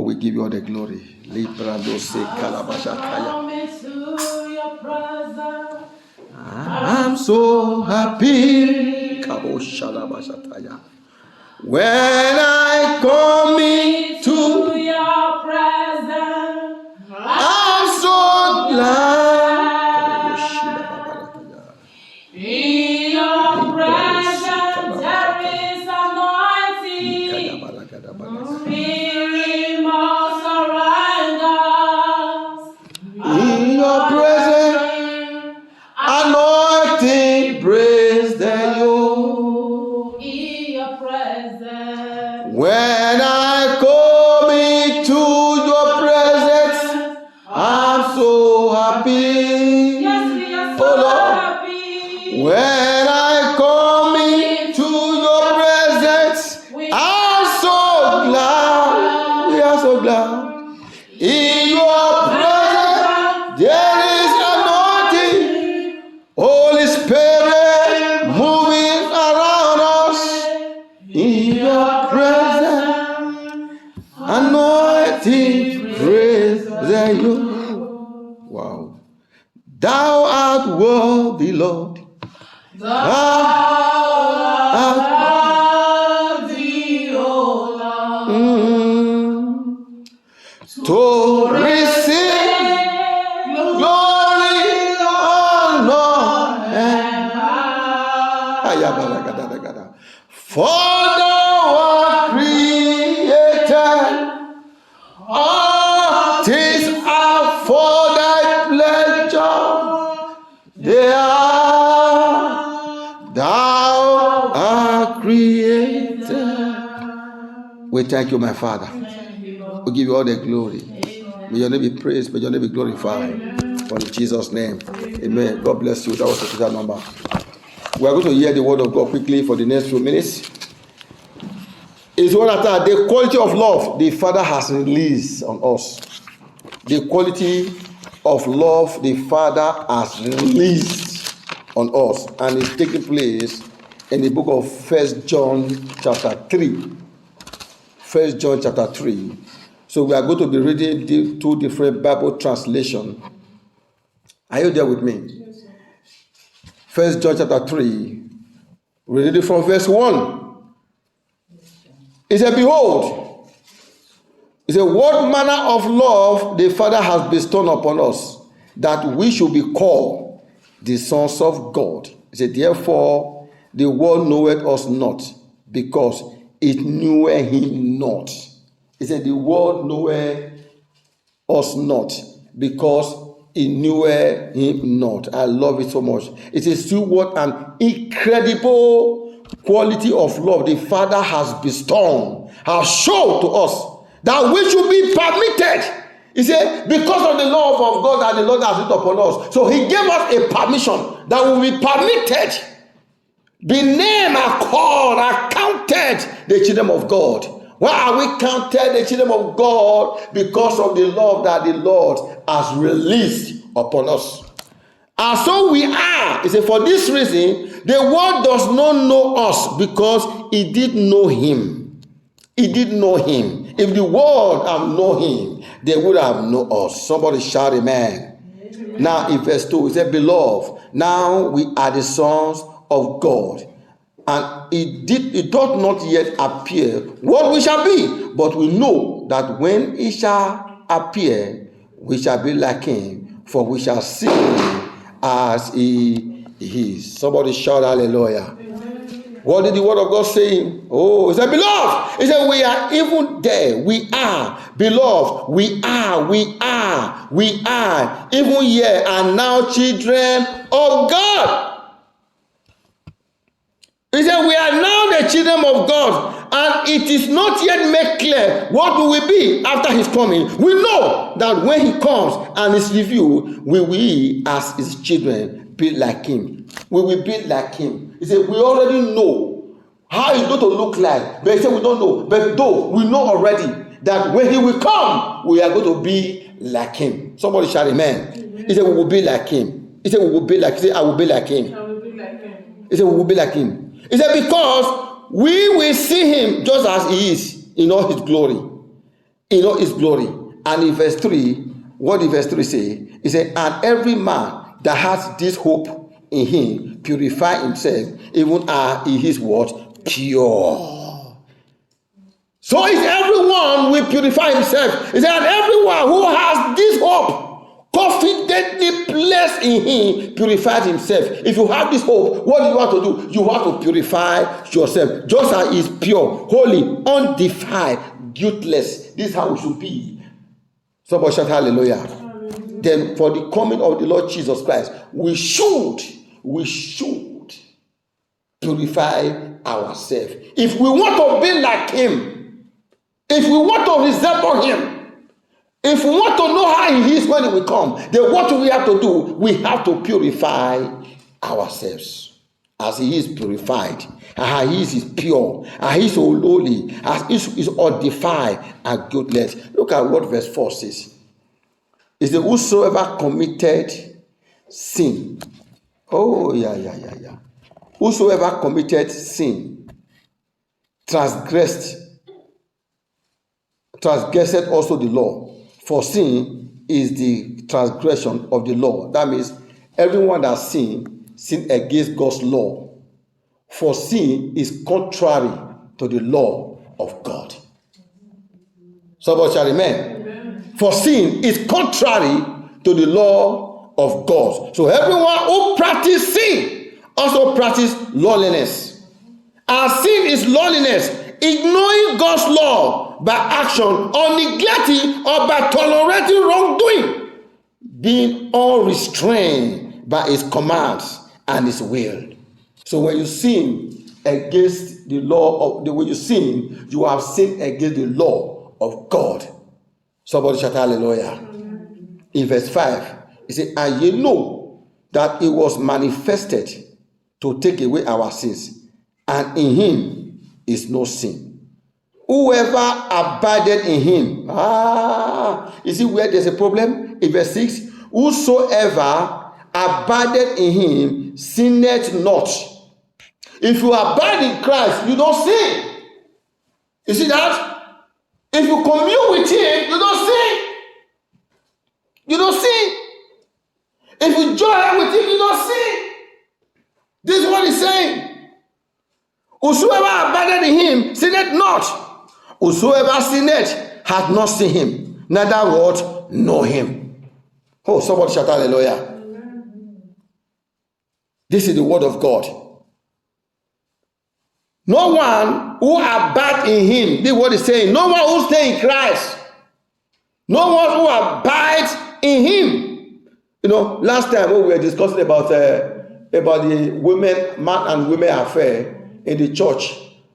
we give you all the glory. I'm so happy. When I come into your presence, I'm so glad. In your presence there is anointing. Spirit must surround us. In your presence, anointing praise the Lord. In your presence, when I come into your presence, I'm so happy. Yes, we are so happy. When I come into your presence, I'm so glad. We are so glad. In your presence, there is anointing. Holy Spirit moving around us. In your presence, anointing praise the Lord. Wow. Thou art worthy, Lord. Thou art worthy, O Lord. To receive glory, honor, and power. For thou art created, all things are for thy pleasure. They are, thou art created. We thank you, my Father. We give you all the glory. May your name be praised. May your name be glorified. For in Jesus' name. Amen. God bless you. That was the total number. We are going to hear the word of God quickly for the next few minutes. It's one after the quality of love the Father has released on us. The quality of love the Father has released on us. And it's taking place in the book of 1 John chapter 3. 1 John chapter 3. So we are going to be reading the two different Bible translations. Are you there with me? 1 John chapter 3. We read it from verse 1. It said, behold, it said, what manner of love the Father has bestowed upon us, that we should be called the sons of God. It said, therefore, the world knoweth us not, because it knew him not. It said, the world knoweth us not, because it knew him not. I love it so much. It is still what an incredible quality of love the Father has bestowed, has shown to us, that we should be permitted. He said, because of the love of God that the Lord has put upon us, so he gave us a permission that we will be permitted, be named, are called, are counted the children of God. Why are we counted the children of God? Because of the love that the Lord has released upon us. And so we are. He said, for this reason, the world does not know us, because it did know him. It did know him. If the world had known him, they would have known us. Somebody shout amen. Amen. Now in verse 2, he said, beloved, now we are the sons of God. And it doth not yet appear what we shall be, but we know that when he shall appear, we shall be like him, for we shall see him as he is. Somebody shout hallelujah. Amen. What did the word of God say? Oh, he said, beloved. He said, we are even there. We are. Beloved, we are. Even here and now children of God. He said, we are now the children of God, and it is not yet made clear what we will be after his coming. We know that when he comes and is revealed, we will, as his children, be like him. We will be like him. He said, we already know how it's going to look like, but he said we don't know. But though we know already that when he will come, we are going to be like him. Somebody shout amen. He said, we will be like him. He said, we will be like him. He said, I will be like him. I will be like him. He said, we will be like him. He said, because we will see him just as he is in all his glory. his glory. And in verse 3, what did verse 3 say? He said, and every man that has this hope in him purify himself, even as he is what? Pure. So is everyone will purify himself. He said, and everyone who has this hope confidently placed in him purified himself. If you have this hope, what do you have to do? You have to purify yourself, just as he is pure, holy, undefiled, guiltless. This is how we should be. Somebody shout hallelujah. Hallelujah. Then for the coming of the Lord Jesus Christ, we should purify ourselves. If we want to be like him, if we want to resemble him, if we want to know how he is when he will come, then what do we have to do? We have to purify ourselves as he is purified, as he is pure, as he is holy, as he is undefiled and guiltless. Look at what verse 4 says. It says, whosoever committed sin. Oh, yeah. Whosoever committed sin transgressed also the law. For sin is the transgression of the law. That means everyone that sin against God's law. For sin is contrary to the law of God. Somebody shall amen. For sin is contrary to the law of God. So everyone who practices sin also practices lawlessness. And sin is lawlessness, ignoring God's law by action, or neglecting, or by tolerating wrongdoing, being unrestrained by his commands and his will. So when you sin against the law of the way you sin, you have sinned against the law of God. Somebody shout hallelujah. In verse 5, he said, and ye know that it was manifested to take away our sins, and in him is no sin. Whoever abided in him. You see where there's a problem? In verse 6, whosoever abided in him sinned not. If you abide in Christ, you don't sin. You see that? If you commune with him, you don't sin. You don't sin. If you join with him, you don't sin. This is what he's saying. Whosoever abided in him sinned not. Whosoever sinned hath not seen him, neither what know him. Oh, somebody shout hallelujah. This is the word of God. No one who abides in him, this is what he's saying. No one who stays in Christ. No one who abides in him. You know, last time when we were discussing about the women, man and women affair in the church,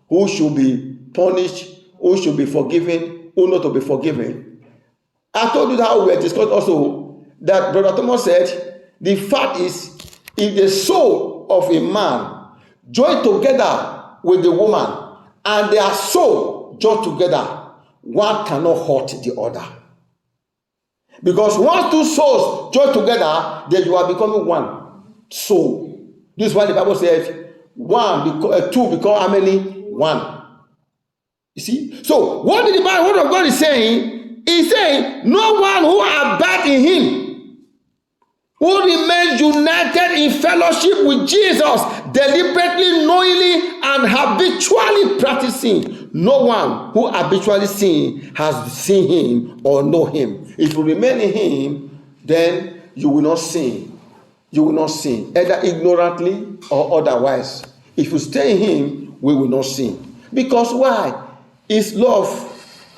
who should be punished, who should be forgiven, who not to be forgiven. I told you how we were discussing also that Brother Thomas said, the fact is, if the soul of a man join together with the woman, and their soul join together, one cannot hurt the other. Because once two souls join together, then you are becoming one soul. This is why the Bible says, two become how many? One. You see? So, what the Bible, word of God is saying? He's saying, no one who abides in him, who remains united in fellowship with Jesus, deliberately, knowingly, and habitually practicing. No one who habitually sins has seen him or know him. If you remain in him, then you will not sin. You will not sin, either ignorantly or otherwise. If you stay in him, we will not sin. Because why? His love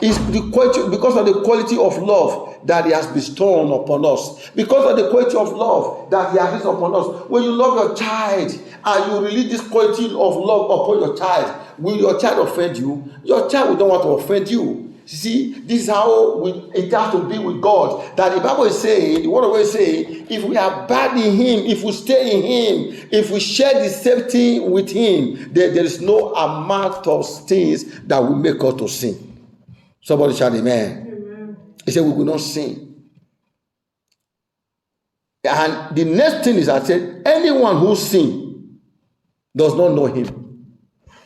is the quality, because of the quality of love that he has bestowed upon us. Because of the quality of love that he has bestowed upon us. When you love your child and you release this quality of love upon your child, will your child offend you? Your child will not want to offend you. See, this is how it has to be with God. That the Bible is saying, the word of God is saying, if we abide in him, if we stay in him, if we share the same thing with him, then there is no amount of things that will make us to sin. Somebody shout amen. He said we will not sin. And the next thing is I said, anyone who sins does not know him.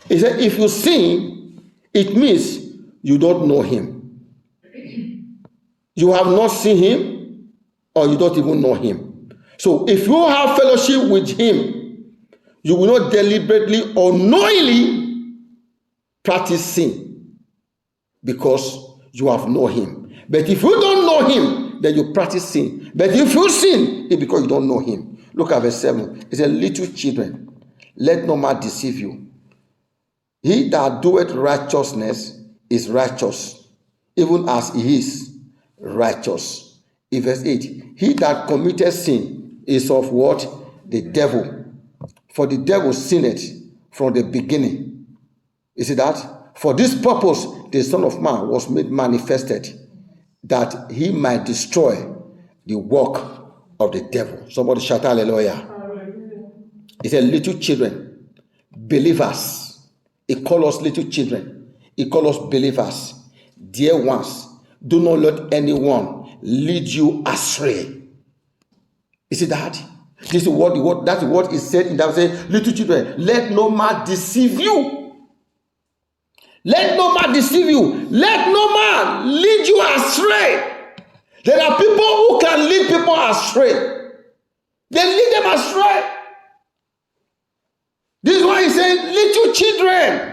He said, if you sin, it means you don't know him. you have not seen him, or you don't even know him. So if you have fellowship with him, you will not deliberately or knowingly practice sin because you have known him. But if you don't know him, then you practice sin. But if you sin, it's because you don't know him. Look at verse 7. It says, little children, let no man deceive you. He that doeth righteousness is righteous, even as he is righteous. In verse 8, he that committed sin is of what? The devil. For the devil sinned from the beginning. You see that? For this purpose, the Son of Man was made manifested, that he might destroy the work of the devil. Somebody shout hallelujah. He said, little children, believers. He called us little children. He called us believers. Dear ones, do not let anyone lead you astray. You see that? This is that's what he said in that saying, little children, let no man deceive you. Let no man deceive you. Let no man lead you astray. There are people who can lead people astray. They lead them astray. This is why he said, little children,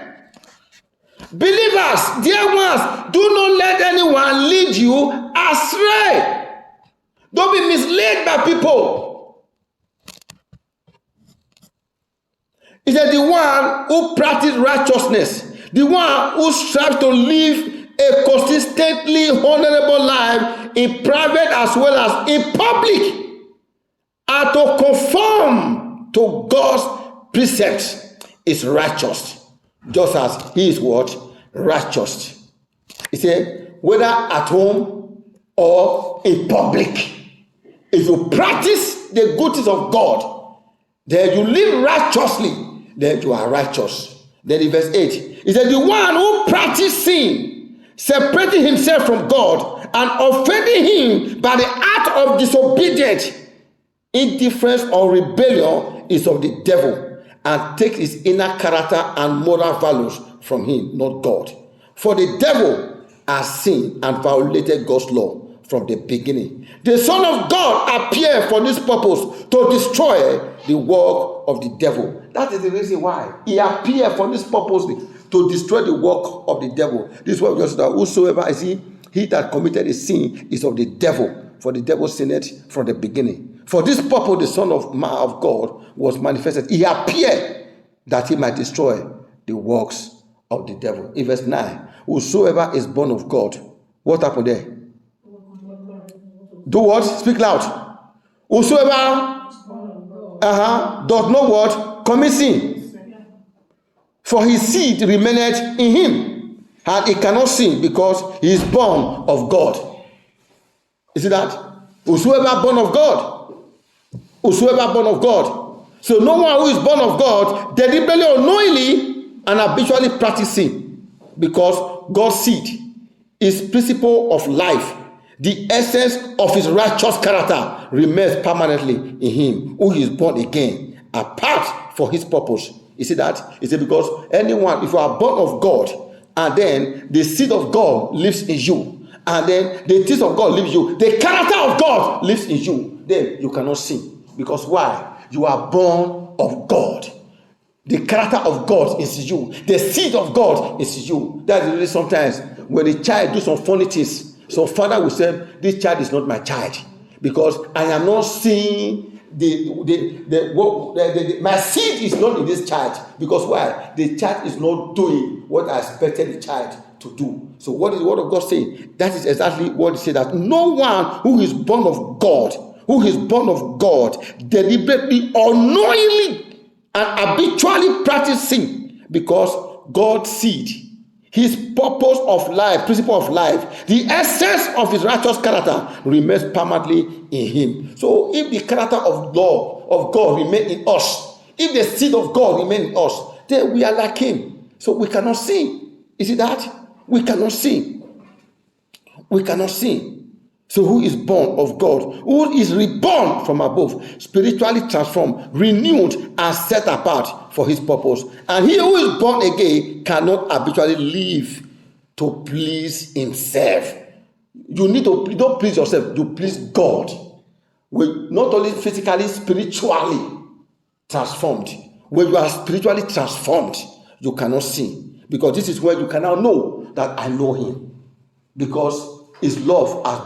believers, dear ones, do not let anyone lead you astray. Don't be misled by people. He said, the one who practices righteousness, the one who strives to live a consistently honorable life in private as well as in public, and to conform to God's precepts, is righteous, just as he is what? Righteous. He said, whether at home or in public, if you practice the goodness of God, then you live righteously, then you are righteous. Then in verse 8, he said, the one who practices sin, separating himself from God and offending him by the act of disobedience, indifference or rebellion, is of the devil, and takes his inner character and moral values from him, not God. For the devil has sinned and violated God's law from the beginning. The Son of God appeared for this purpose, to destroy the work of the devil. That is the reason why he appeared for this purpose, to destroy the work of the devil. This is what we just said, whosoever is he that committed a sin is of the devil. For the devil sinned from the beginning. For this purpose, the Son of Man of God was manifested. He appeared that he might destroy the works of the devil. In verse 9, whosoever is born of God, what happened there? Do what? Speak loud. Whosoever does not what? Commit sin. For his seed remaineth in him, and he cannot sin because he is born of God. You see that? Whosoever born of God. Whosoever born of God. So no one who is born of God deliberately or knowingly and habitually practicing, because God's seed is principle of life. The essence of his righteous character remains permanently in him who is born again, apart for his purpose. You see that? He said, because anyone, if you are born of God, and then the seed of God lives in you, and then the things of God lives in you, the character of God lives in you, then you cannot sin. Because why? You are born of God. The character of God is in you. The seed of God is in you. That's really sometimes when the child do some funny things, so father will say, this child is not my child, because I am not seeing my seed is not in this child. Because why? The child is not doing what I expected the child to do. So what is the word of God saying? That is exactly what it says, that no one who is born of God, deliberately or knowingly and habitually practicing, because God's seed, his purpose of life, principle of life, the essence of his righteous character remains permanently in him. So if the character of God remains in us, if the seed of God remains in us, then we are like him. So we cannot sin. You see that? We cannot sin. We cannot sin. So who is born of God, who is reborn from above, spiritually transformed, renewed, and set apart for his purpose. And he who is born again cannot habitually live to please himself. You need to don't please yourself, you please God. We not only physically, spiritually transformed. When you are spiritually transformed, you cannot sin. Because this is where you can now know that I know him. Because his love has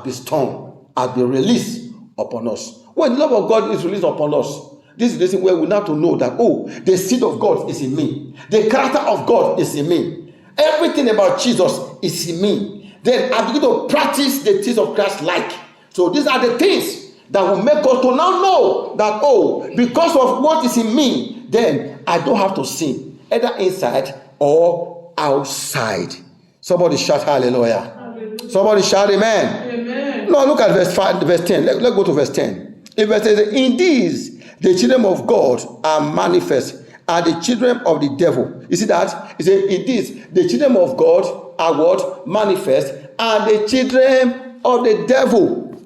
been released upon us. When the love of God is released upon us, this is the reason where we have to know that, oh, the seed of God is in me. The character of God is in me. Everything about Jesus is in me. Then I begin to practice the things of Christ like. So these are the things that will make us to now know that, oh, because of what is in me, then I don't have to sin, either inside or outside. Somebody shout hallelujah. Hallelujah. Somebody shout amen. Amen. No, look at verse 10. Let's go to verse 10. It says, in these, the children of God are manifest, and the children of the devil. You see that? It says, in this, the children of God are what? Manifest, and the children of the devil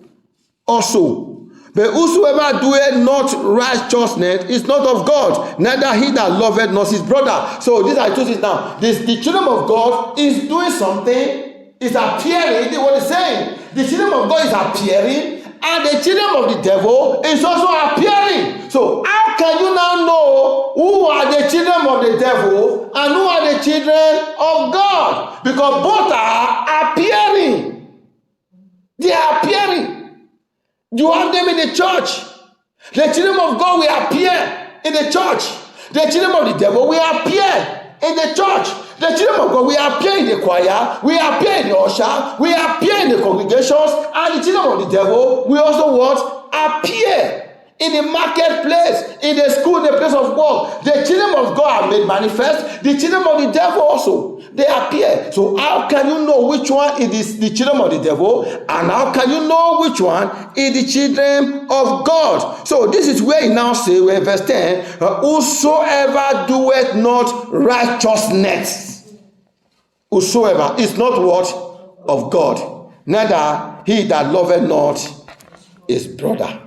also. But whosoever doeth not righteousness is not of God, neither he that loveth not his brother. So these are two things now. The children of God is doing something, is appearing. What he's saying, the children of God is appearing, and the children of the devil is also appearing. So how can you now know who are the children of the devil and who are the children of God? Because both are appearing. They are appearing. You have them in the church. The children of God will appear in the church. The children of the devil will appear in the church. The children of God will appear in the choir, will appear in the usher, will appear in the congregations, and the children of the devil will also what? Appear in the marketplace, in the school, in the place of work. The children of God are made manifest. The children of the devil also, they appear. So how can you know which one is the children of the devil, and how can you know which one is the children of God? So this is where he now says, verse 10, whosoever doeth not righteousness, whosoever is not what? Of God, neither he that loveth not his brother.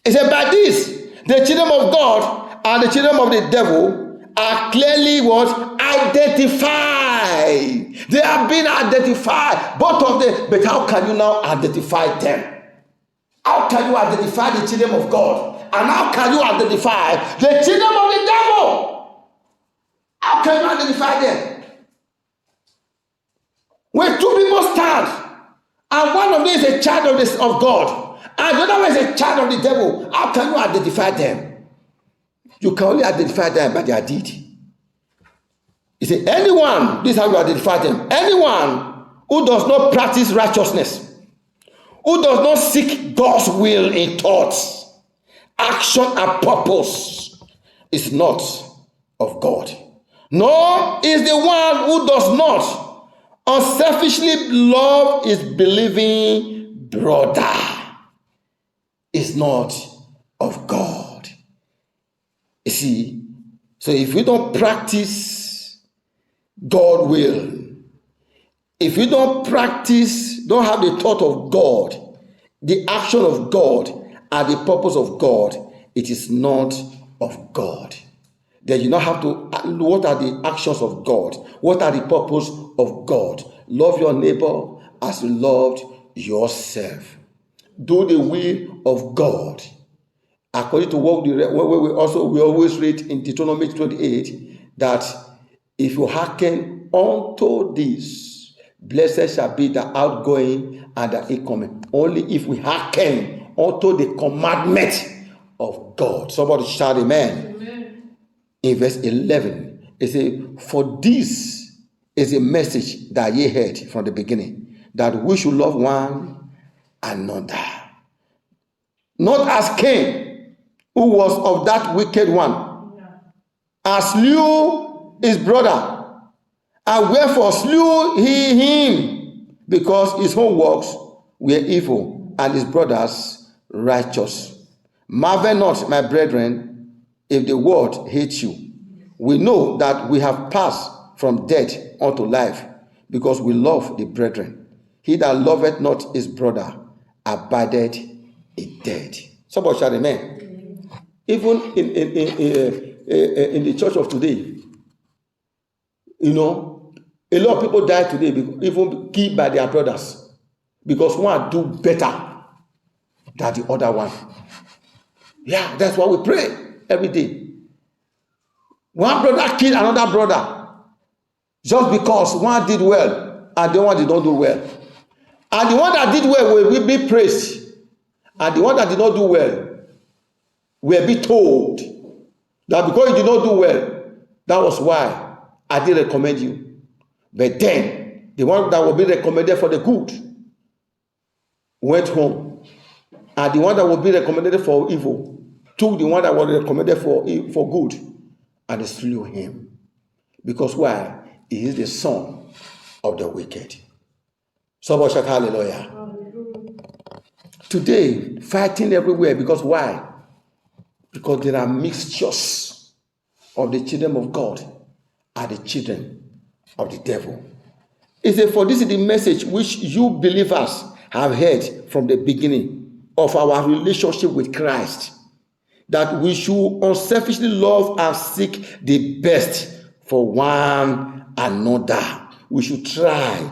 He said, by this, the children of God and the children of the devil are clearly what? Identified. They have been identified, both of them. But how can you now identify them? How can you identify the children of God? And how can you identify the children of the devil? How can you identify them? When two people stand, and one of them is a child of God, and the other one is a child of the devil, how can you identify them? You can only identify them by their deed. He said, anyone, this is how you identify them. Anyone who does not practice righteousness, who does not seek God's will in thoughts, action, and purpose, is not of God. Nor is the one who does not unselfishly love his believing brother, is not of God. You see, so if we don't practice God will, if we don't have the thought of God, the action of God, and the purpose of God, it is not of God. Then you now have to, what are the actions of God? What are the purpose of God? Love your neighbor as you loved yourself. Do the will of God. According to what we always read in Deuteronomy 28, that if you hearken unto this, blessed shall be the outgoing and the incoming. Only if we hearken unto the commandment of God. Somebody shout amen. Amen. In verse 11, it says, for this is a message that ye heard from the beginning, that we should love one another. Not as Cain, who was of that wicked one, and slew his brother, and wherefore slew he him, because his own works were evil, and his brother's righteous. Marvel not, my brethren, if the world hates you. We know that we have passed from death unto life, because we love the brethren. He that loveth not his brother abideth in death. Somebody shout amen. Even in the church of today, A lot of people die today, even killed by their brothers, because one do better than the other one. Yeah, that's why we pray every day. One brother killed another brother just because one did well and the one did not do well. And the one that did well will be praised, and the one that did not do well will be told that because you did not do well, that was why I didn't recommend you. But then the one that will be recommended for the good went home, and the one that will be recommended for evil took the one that was recommended for good, and they slew him. Because why? He is the son of the wicked. Somebody shout hallelujah. Today, fighting everywhere, because why? Because there are mixtures of the children of God and the children of the devil. It says, for this is the message which you believers have heard from the beginning of our relationship with Christ, that we should unselfishly love and seek the best for one another. We should try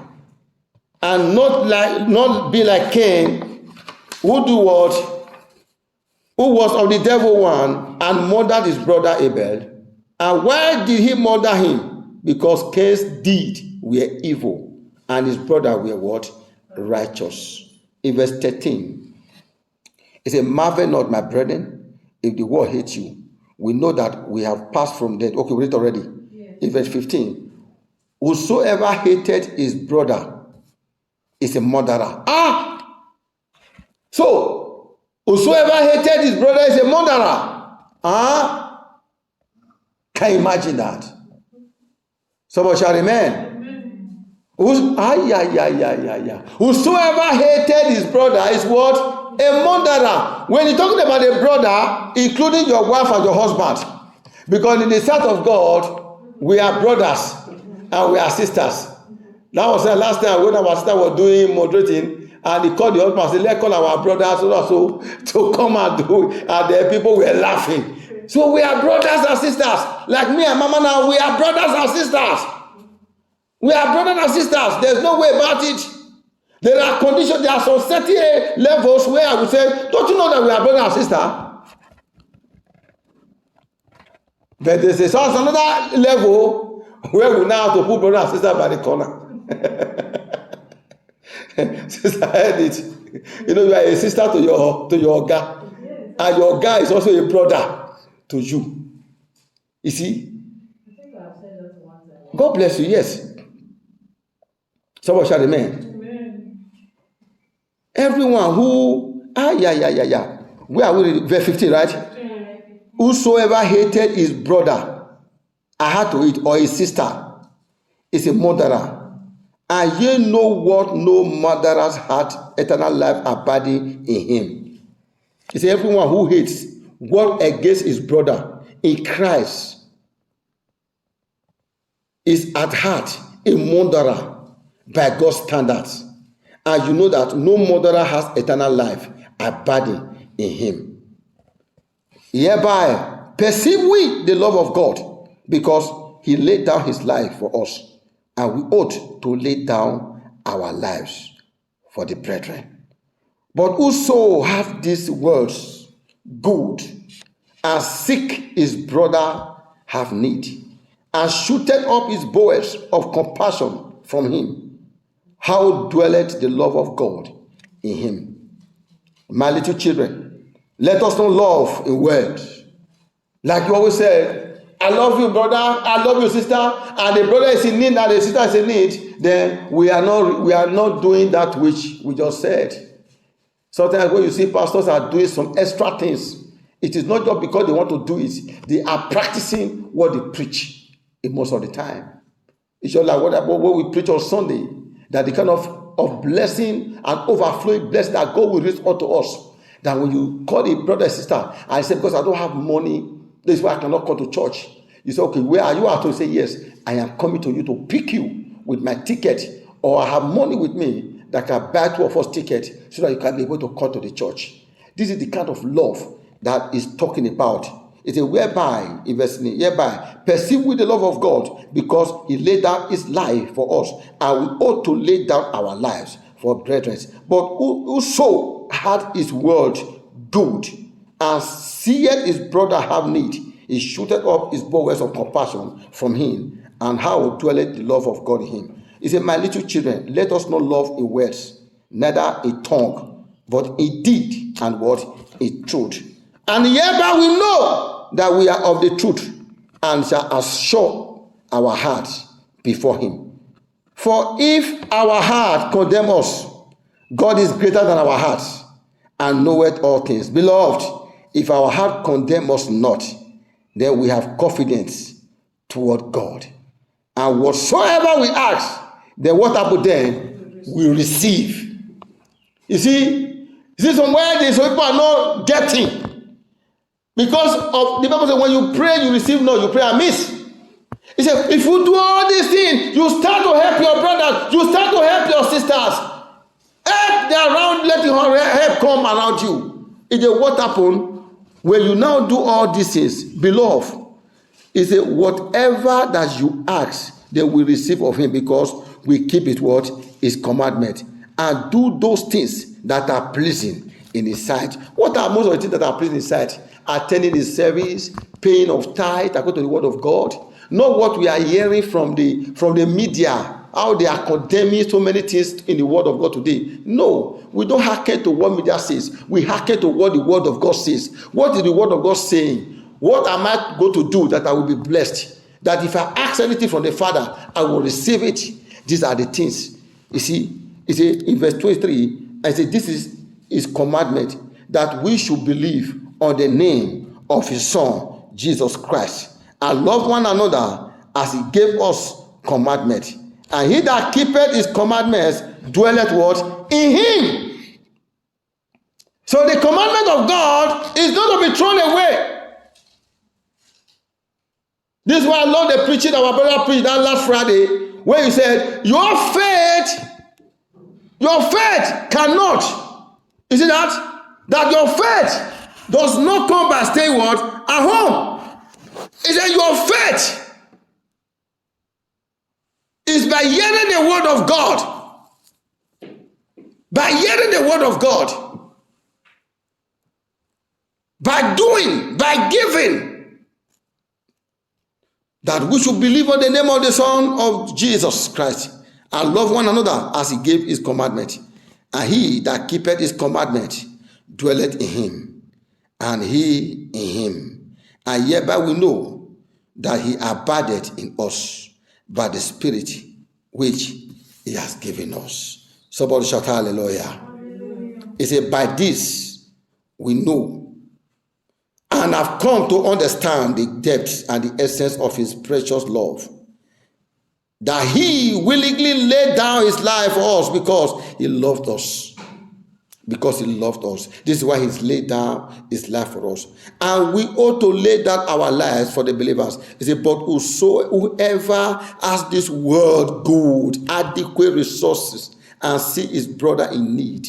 and not be like Cain, who do what? Who was of the devil one and murdered his brother Abel. And why did he murder him? Because Cain's deed were evil and his brother were what? Righteous. In verse 13, it says, marvel not, my brethren, if the world hates you. We know that we have passed from death. Okay, we read already. Yes. In verse 15, whosoever hated his brother is a murderer. So, whosoever hated his brother is a murderer. Can you imagine that? Somebody shout amen. Whosoever hated his brother is what? A murderer. When you're talking about a brother, including your wife and your husband, because in the sight of God, we are brothers and we are sisters. That was the last time when our sister was doing moderating, and he called the husband and said, let's call our brothers so to come and do it. And the people were laughing. So we are brothers and sisters. Like me and Mama now, we are brothers and sisters. We are brothers and sisters. There's no way about it. There are conditions, there are some certain levels where I would say, don't you know that we are brother and sister? But there's also another level where we now have to put brother and sister by the corner. Sister, I heard it. You know, you are a sister to your guy, and your guy is also a brother to you. You see? I think I've said that one time. God bless you, yes. Someone shout amen. Everyone who, where are we? Verse 15, right? Whosoever hated his brother, I had to eat, or his sister, is a murderer. And ye know what no murderers had eternal life abiding in him. He said, everyone who hates what against his brother in Christ is at heart a murderer by God's standards. And you know that no murderer has eternal life abiding in him. Hereby perceive we the love of God, because he laid down his life for us, and we ought to lay down our lives for the brethren. But whoso hath these words good, and seek his brother have need, and shooteth up his bowels of compassion from him, how dwelleth the love of God in him? My little children, let us not love in words. Like you always say, I love you, brother, I love you, sister, and the brother is in need and the sister is in need, then we are not doing that which we just said. Sometimes when you see pastors are doing some extra things, it is not just because they want to do it. They are practicing what they preach in most of the time. It's just like what we preach on Sunday, that the kind of blessing and overflowing blessing that God will raise unto us. That when you call a brother or sister and say, because I don't have money, this is why I cannot come to church. You say, okay, where are you at? To say, yes, I am coming to you to pick you with my ticket, or I have money with me that can buy 2 of us tickets so that you can be able to come to the church. This is the kind of love that is talking about. It is whereby, hereby perceive with the love of God, because he laid down his life for us, and we ought to lay down our lives for brethren. But whoso had his word good, and seeth his brother have need, he shooteth up his bowels of compassion from him, and how dwelleth the love of God in him. He said, my little children, let us not love in words, neither a tongue, but in deed and what? In truth. And hereby we know that we are of the truth, and shall assure our hearts before him. For if our heart condemn us, God is greater than our hearts, and knoweth all things. Beloved, if our heart condemn us not, then we have confidence toward God. And whatsoever we ask, then what happened then? We receive. You see somewhere these people are not getting. Because of the Bible says, when you pray, you receive not, you pray amiss. He said, if you do all these things, you start to help your brothers, you start to help your sisters. Help them around, let help come around you. He said, what happened when you now do all these things? Beloved, he said, whatever that you ask, they will receive of him, because we keep it what? His commandment. And do those things that are pleasing in his sight. What are most of the things that are pleasing in his sight? Attending his service, paying of tithe according to the word of God. Not what we are hearing from the media, how they are condemning so many things in the word of God today. No, we don't hearken to what media says. We hearken to what the word of God says. What is the word of God saying? What am I going to do that I will be blessed? That if I ask anything from the Father, I will receive it. These are the things. You see, in verse 23, I say, this is his commandment, that we should believe on the name of his Son, Jesus Christ, and love one another as he gave us commandment. And he that keepeth his commandments dwelleth what? In him. So the commandment of God is not to be thrown away. This is why I love the preaching our brother preached that last Friday, where he said, your faith cannot. You see that? That your faith does not come by staying what? At home. He said your faith is by hearing the word of God. By hearing the word of God. By doing, by giving. That we should believe on the name of the Son of Jesus Christ, and love one another as he gave his commandment. And he that keepeth his commandment dwelleth in him, and he in him. And hereby we know that he abideth in us by the Spirit which he has given us. Somebody shout hallelujah. He said, by this we know and have come to understand the depths and the essence of his precious love, that he willingly laid down his life for us because he loved us. Because he loved us. This is why he's laid down his life for us. And we ought to lay down our lives for the believers. He said, but whoever has this world good, adequate resources, and see his brother in need,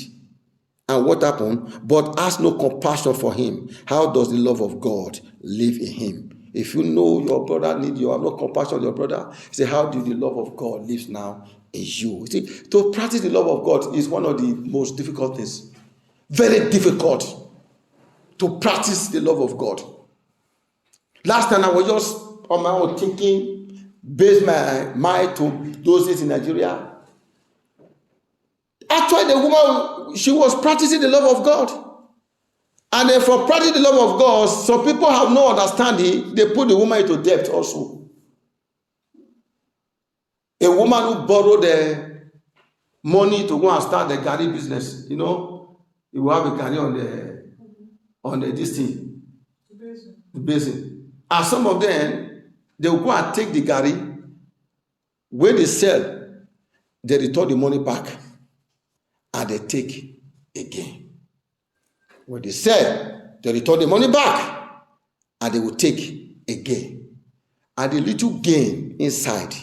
and what happened? But has no compassion for him. How does the love of God live in him? If you know your brother needs you, have no compassion on your brother, say, how do the love of God live now in you? See, to practice the love of God is one of the most difficult things. Very difficult to practice the love of God. Last time I was just on my own thinking, based my mind to those days in Nigeria. Actually, the woman, she was practicing the love of God. And then for practicing the love of God, some people have no understanding. They put the woman into debt also. A woman who borrowed the money to go and start the garri business, you know, you will have a garri on the this thing, the basin. And some of them, they will go and take the garri. When they sell, they return the money back. And they take again. When they sell, they return the money back. And they will take again. And the little gain inside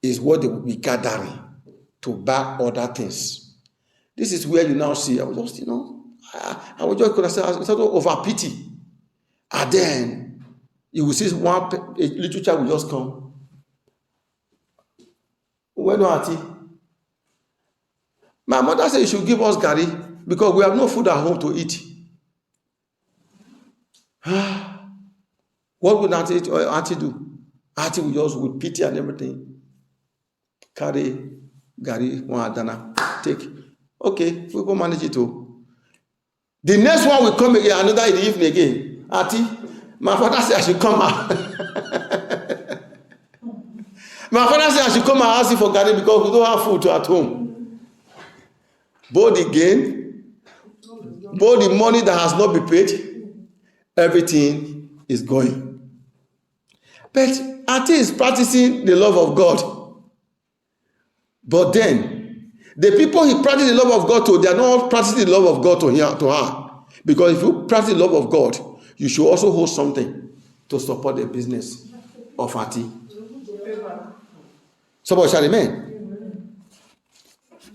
is what they will be gathering to buy other things. This is where you now see, I was just, I was just going to say, sort of over pity. And then you will see a little child will just come. Where do Auntie? My mother said you should give us gari because we have no food at home to eat. What would Auntie do? Auntie will just with pity and everything carry gari one adana take. Okay, we will manage it too. The next one will come again, another in the evening again. Auntie, my father said I should come out. My father said I should come and ask you for gari because we don't have food at home. Both the gain, both the money that has not been paid, everything is going. But Auntie is practicing the love of God. But then, the people he practiced the love of God to, they are not practicing the love of God to her. Because if you practice the love of God, you should also hold something to support the business of Auntie. Somebody shout amen.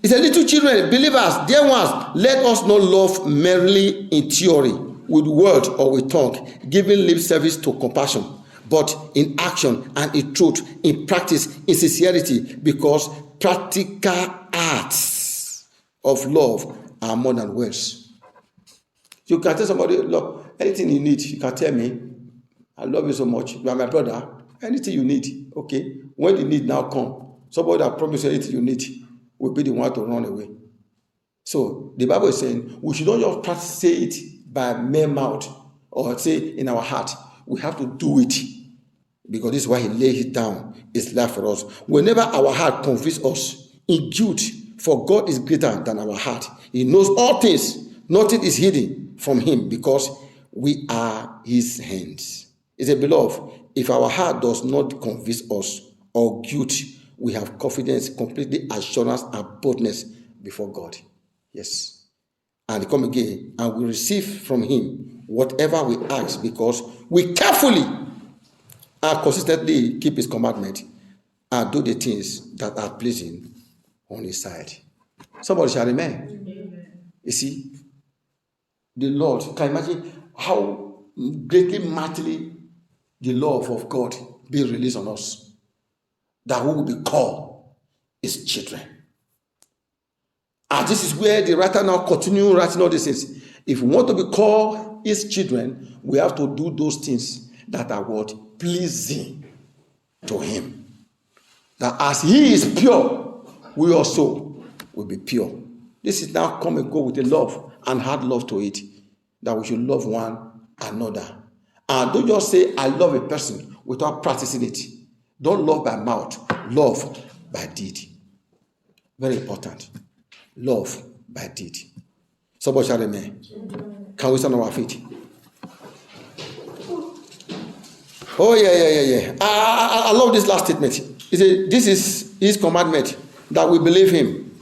It's a little children, believers, dear ones, let us not love merely in theory, with word or with tongue, giving lip service to compassion, but in action and in truth, in practice, in sincerity, because practical acts of love are more than words. You can tell somebody, look, anything you need, you can tell me, I love you so much, you are my brother, anything you need, okay? When the need now come, somebody that promised you anything you need will be the one to run away. So the Bible is saying we should not just practice say it by mere mouth or say in our heart. We have to do it because this is why he laid it down, his life for us. Whenever our heart convinces us in guilt, for God is greater than our heart. He knows all things. Nothing is hidden from him because we are his hands. He said, beloved, if our heart does not convince us or guilt, we have confidence, completely assurance and boldness before God. Yes. And come again, and we receive from him whatever we ask because we carefully and consistently keep his commandment and do the things that are pleasing on his side. Somebody shall amen. You see, the Lord, can you imagine how greatly, mightily the love of God be released on us? That we will be called his children. And this is where the writer now continue writing all these things. If we want to be called his children, we have to do those things that are what? Pleasing to him. That as he is pure, we also will be pure. This is now come and go with a love and hard love to it. That we should love one another. And don't just say, I love a person without practicing it. Don't love by mouth, love by deed. Very important. Love by deed. Somebody shout amen. Can we stand on our feet? Oh, yeah. I love this last statement. He said, this is his commandment, that we believe him.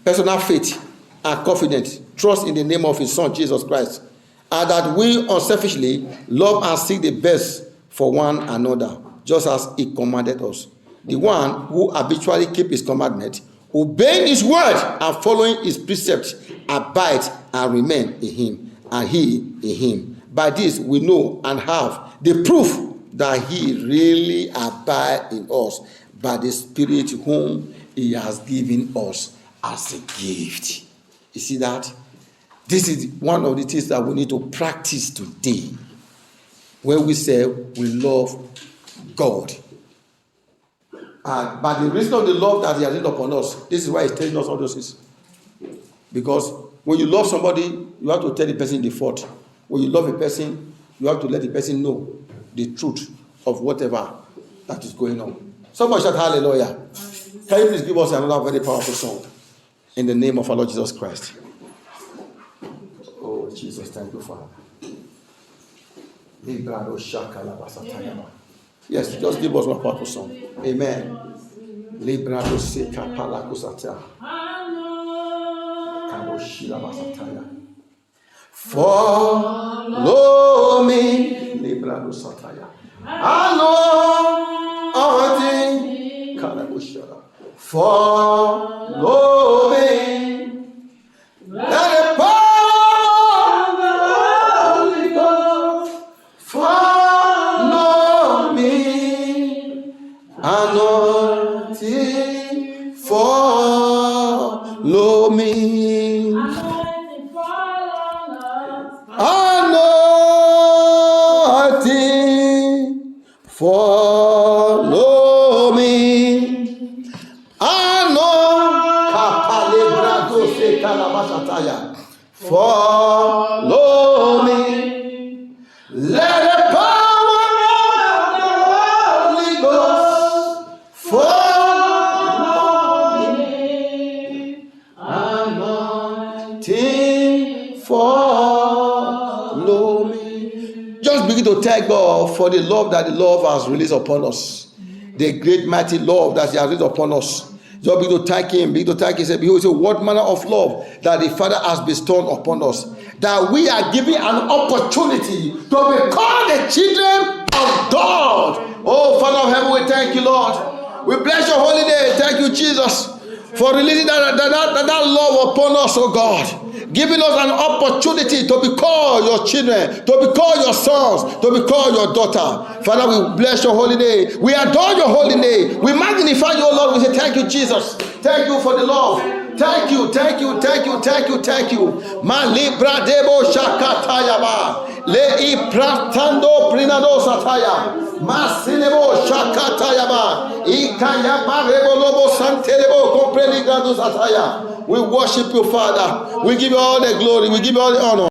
Personal faith and confidence, trust in the name of his son, Jesus Christ. And that we unselfishly love and seek the best for one another, just as he commanded us. The one who habitually keeps his commandment, obeying his word and following his precepts, abide and remain in him, and he in him. By this we know and have the proof that he really abides in us, by the Spirit whom he has given us as a gift. You see that? This is one of the things that we need to practice today. When we say we love God. And by the reason of the love that he has laid upon us, this is why he's telling us all those things. Because when you love somebody, you have to tell the person the fault. When you love a person, you have to let the person know the truth of whatever that is going on. Somebody shout hallelujah. Can you please give us another very powerful song? In the name of our Lord Jesus Christ. Oh, Jesus, thank you, Father. Yes, just give us one powerful song. Amen. Follow me. Follow me. Let the power of the Holy Ghost Anointing, follow me. Follow me. Let the power of the Holy Ghost follow me. Anointing, follow me. Just begin to thank God for the love that the Lord has released upon us. The great mighty love that He has released upon us. Just begin to thank Him. Begin to thank Him. Say, behold, what manner of love that the Father has bestowed upon us, that we are given an opportunity to become the children of God. Oh, Father of heaven, we thank you, Lord. We bless your holy name. Thank you, Jesus, for releasing that love upon us, oh God. Giving us an opportunity to be called your children, to be called your sons, to be called your daughter. Father, we bless your holy name. We adore your holy name. We magnify your Lord. We say thank you, Jesus. Thank you for the love. Thank you, thank you, thank you, thank you, thank you. Malibra debo shakatayaba. Le ipratando prinado sataya. Masinebo shakatayaba. Ikayaba rebolobo santelebo comprenigrado sataya. We worship you, Father. We give you all the glory. We give you all the honor.